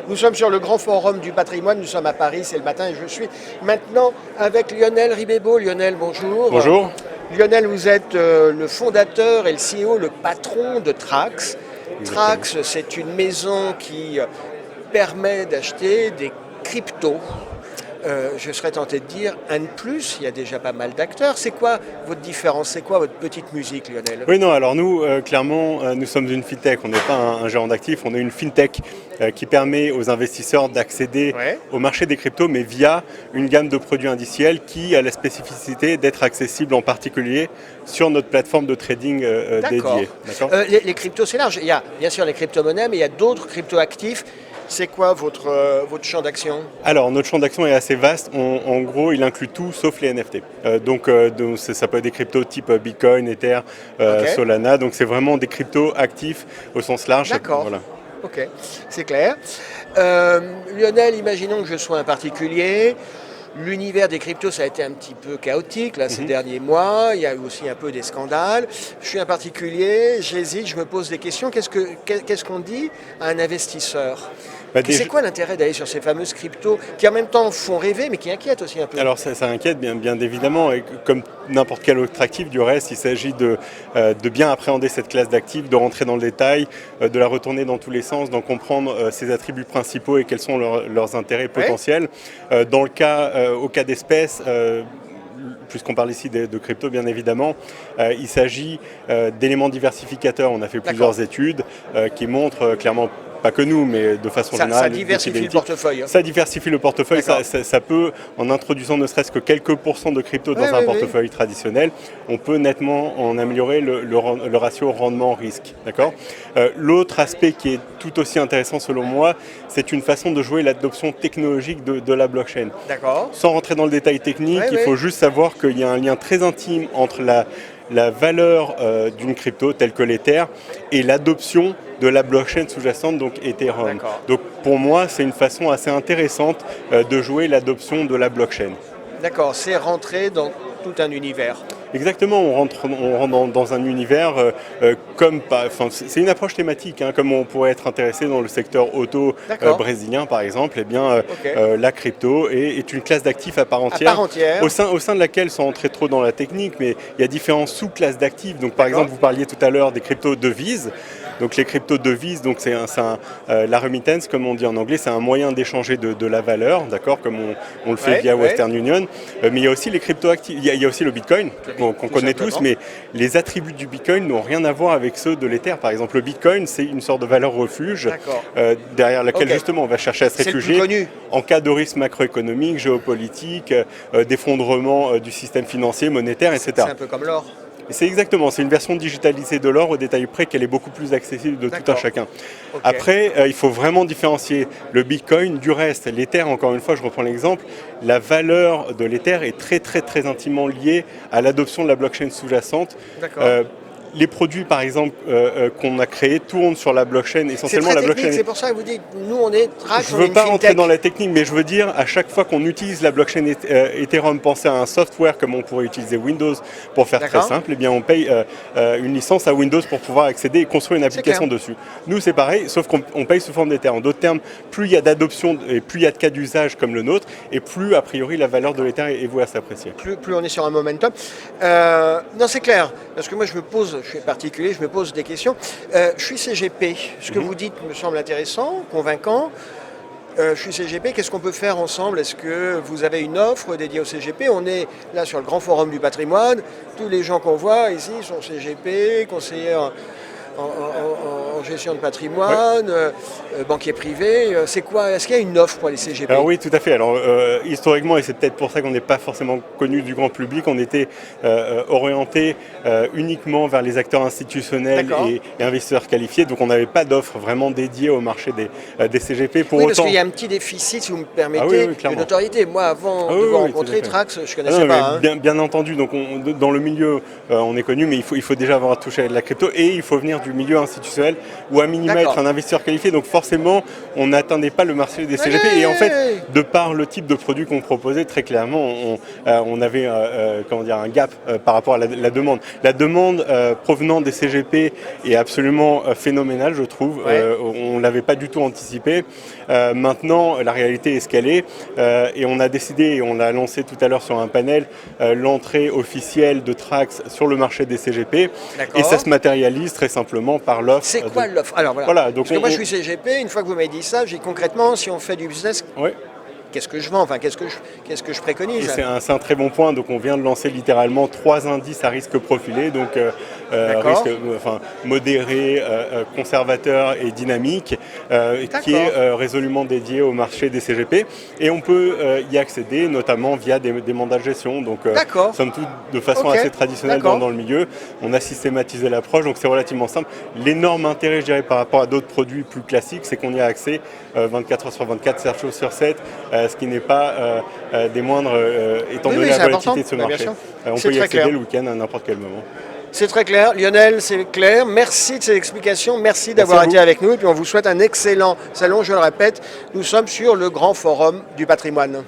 Nous sommes sur le Grand Forum du Patrimoine, nous sommes à Paris, c'est le matin et je suis maintenant avec Lionel Ribébo. Lionel, bonjour. Bonjour. Lionel, vous êtes le fondateur et le CEO, le patron de Trax. Trax, c'est une maison qui permet d'acheter des cryptos. Je serais tenté de dire un de plus, il y a déjà pas mal d'acteurs. C'est quoi votre différence? C'est quoi votre petite musique, Lionel? Oui, non, alors nous, clairement, nous sommes une fintech, on n'est pas un gérant d'actifs, on est une fintech qui permet aux investisseurs d'accéder au marché des cryptos, mais via une gamme de produits indiciels qui a la spécificité d'être accessible en particulier sur notre plateforme de trading dédiée. Les cryptos, c'est large. Il y a bien sûr les crypto-monnaies, mais il y a d'autres crypto-actifs. C'est quoi votre champ d'action? Alors, notre champ d'action est assez vaste. En gros, il inclut tout sauf les NFT. Donc, ça peut être des cryptos type Bitcoin, Ether, Solana. Donc, c'est vraiment des cryptos actifs au sens large. D'accord. Voilà. Ok, c'est clair. Lionel, imaginons que je sois un particulier. L'univers des cryptos, ça a été un petit peu chaotique là, ces derniers mois. Il y a eu aussi un peu des scandales. Je suis un particulier, j'hésite, je me pose des questions. Qu'est-ce qu'on dit à un investisseur? C'est quoi l'intérêt d'aller sur ces fameuses cryptos qui en même temps font rêver mais qui inquiètent aussi un peu? Alors ça inquiète bien évidemment, et comme n'importe quel autre actif, du reste, il s'agit de bien appréhender cette classe d'actifs, de rentrer dans le détail, de la retourner dans tous les sens, d'en comprendre ses attributs principaux et quels sont leurs intérêts potentiels. Dans le cas, au cas d'espèce, puisqu'on parle ici de crypto bien évidemment, il s'agit d'éléments diversificateurs. On a fait plusieurs études qui montrent clairement, pas que nous, mais de façon générale. Ça diversifie le portefeuille. Ça diversifie le portefeuille. Ça peut, en introduisant ne serait-ce que quelques pourcents de crypto dans un portefeuille traditionnel, on peut nettement en améliorer le ratio rendement-risque. D'accord. L'autre aspect qui est tout aussi intéressant selon moi, c'est une façon de jouer l'adoption technologique de la blockchain. D'accord. Sans rentrer dans le détail technique, il faut juste savoir qu'il y a un lien très intime entre la valeur d'une crypto telle que l'Ether et l'adoption de la blockchain sous-jacente, donc Ethereum. Donc pour moi, c'est une façon assez intéressante de jouer l'adoption de la blockchain. D'accord, c'est rentrer dans tout un univers. Exactement, on rentre dans un univers c'est une approche thématique, comme on pourrait être intéressé dans le secteur auto brésilien par exemple. Eh bien, la crypto est une classe d'actifs à part entière, au sein de laquelle, sans entrer trop dans la technique, mais il y a différentes sous-classes d'actifs. Donc par exemple, vous parliez tout à l'heure des crypto-devises. Donc les crypto-devises, donc la remittance, comme on dit en anglais, c'est un moyen d'échanger de la valeur, d'accord, comme on le fait via Western Union. Mais il y a aussi les crypto-actifs, il y a aussi le Bitcoin, qu'on connaît tous, mais les attributs du Bitcoin n'ont rien à voir avec ceux de l'Ether. Par exemple, le Bitcoin, c'est une sorte de valeur refuge derrière laquelle justement on va chercher à se réfugier en cas de risque macroéconomique, géopolitique, d'effondrement du système financier, monétaire, etc. C'est un peu comme l'or. C'est une version digitalisée de l'or au détail près qu'elle est beaucoup plus accessible de tout un chacun. Après, il faut vraiment différencier le Bitcoin du reste. L'Ether, encore une fois, je reprends l'exemple, la valeur de l'Ether est très intimement liée à l'adoption de la blockchain sous-jacente. Les produits, par exemple, qu'on a créés tournent sur la blockchain, essentiellement la blockchain. C'est pour ça que vous dites, nous on est Trax. Je ne veux pas rentrer dans la technique, mais je veux dire, à chaque fois qu'on utilise la blockchain Ethereum, pensez à un software comme on pourrait utiliser Windows pour faire très simple, eh bien on paye une licence à Windows pour pouvoir accéder et construire une application dessus. Nous c'est pareil, sauf qu'on paye sous forme d'Ether. En d'autres termes, plus il y a d'adoption et plus il y a de cas d'usage comme le nôtre, et plus a priori la valeur de l'Ether est vouée à s'apprécier. Plus on est sur un momentum. Non, c'est clair, parce que moi je suis particulier, je me pose des questions. Je suis CGP. Ce que vous dites me semble intéressant, convaincant. Je suis CGP, qu'est-ce qu'on peut faire ensemble? Est-ce que vous avez une offre dédiée au CGP? On est là sur le Grand Forum du Patrimoine. Tous les gens qu'on voit ici sont CGP, conseillers en gestion de patrimoine, banquier privé. C'est quoi? Est-ce qu'il y a une offre pour les CGP? Alors oui, tout à fait. Alors historiquement, et c'est peut-être pour ça qu'on n'est pas forcément connu du grand public, on était orienté uniquement vers les acteurs institutionnels et investisseurs qualifiés. Donc on n'avait pas d'offre vraiment dédiée au marché des CGP. Pour parce qu'il y a un petit déficit, si vous me permettez, de notoriété. Moi, avant de vous rencontrer, Trax, je ne connaissais pas. Bien entendu. Donc dans le milieu, on est connu, mais il faut déjà avoir touché à de la crypto et il faut venir du milieu institutionnel ou à minima être un investisseur qualifié. Donc forcément, on n'atteindait pas le marché des CGP. Et en fait, de par le type de produit qu'on proposait, très clairement, on avait un gap par rapport à la demande. La demande provenant des CGP est absolument phénoménale, je trouve. On ne l'avait pas du tout anticipé. Maintenant, la réalité est ce qu'elle est. Et on a décidé, et on l'a lancé tout à l'heure sur un panel, l'entrée officielle de Trax sur le marché des CGP. Et ça se matérialise très simplement par l'offre. C'est quoi l'offre? Alors voilà. Donc parce que moi je suis CGP, une fois que vous m'avez dit ça, j'ai concrètement, si on fait du business, qu'est-ce que je vends? Enfin, qu'est-ce que je préconise? C'est un très bon point. Donc on vient de lancer littéralement 3 indices à risque profilé. Donc risque modéré, conservateur et dynamique, qui est résolument dédié au marché des CGP. Et on peut y accéder notamment via des mandats de gestion. Donc somme toute de façon assez traditionnelle dans le milieu. On a systématisé l'approche, donc c'est relativement simple. L'énorme intérêt, je dirais, par rapport à d'autres produits plus classiques, c'est qu'on y a accès 24 heures sur 24, 7 jours sur 7, ce qui n'est pas des moindres étant donné la volatilité de ce marché. On peut y accéder le week-end à n'importe quel moment. C'est très clair. Lionel, c'est clair. Merci de ces explications. Merci d'avoir été avec nous. Et puis on vous souhaite un excellent salon. Je le répète, nous sommes sur le grand forum du patrimoine.